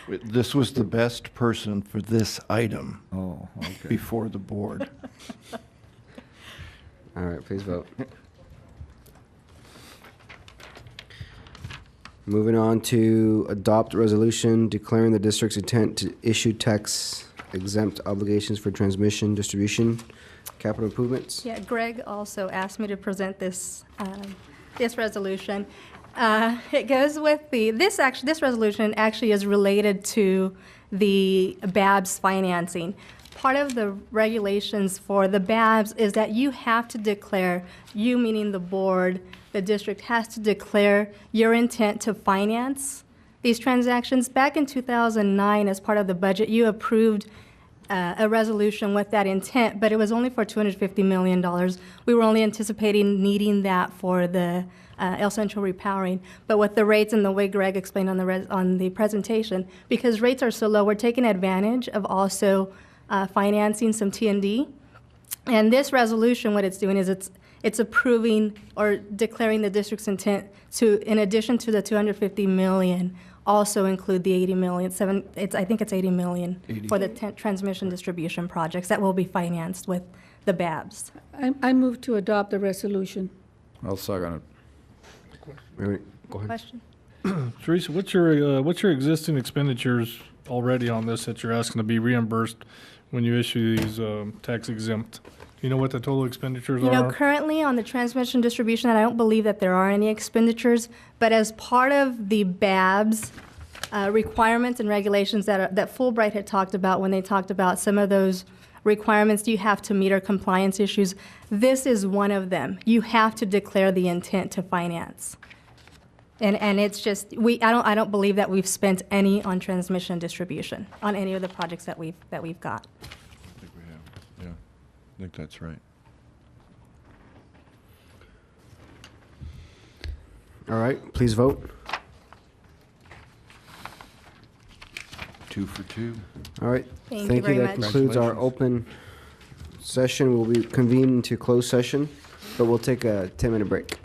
with us. This was the best person for this item. Oh, okay. Before the board. All right, please vote. Moving on to adopt resolution declaring the district's intent to issue tax exempt obligations for transmission, distribution, capital improvements. Yeah, Greg also asked me to present this this resolution. It goes with this resolution actually is related to the BABS financing. Part of the regulations for the BABS is that you have to declare, you meaning the board, the district has to declare your intent to finance these transactions. Back in 2009, as part of the budget, you approved a resolution with that intent, but it was only for $250 million. We were only anticipating needing that for the El Centro repowering. But with the rates and the way Greg explained on the presentation, because rates are so low, we're taking advantage of also financing some T&D. And this resolution, what it's doing is it's approving or declaring the district's intent to, in addition to the $250 million, also include the 80 million. I think it's 80 million 80. for the transmission distribution projects that will be financed with the BABS. I move to adopt the resolution. I'll second it. Go ahead. Question? Teresa, what's your existing expenditures already on this that you're asking to be reimbursed when you issue these tax exempt? Do you know what the total expenditures You know, are? currently on the transmission distribution, I don't believe that there are any expenditures, but as part of the BABS requirements and regulations that Fulbright had talked about when they talked about some of those requirements you have to meet or compliance issues, this is one of them. You have to declare the intent to finance. And it's just, I don't believe that we've spent any on transmission distribution on any of the projects that we've got. I think we have, yeah. I think that's right. All right, please vote. 2 for 2. All right. Thank you very That much. concludes our open session. We'll be convened to closed session, but we'll take a 10-minute break.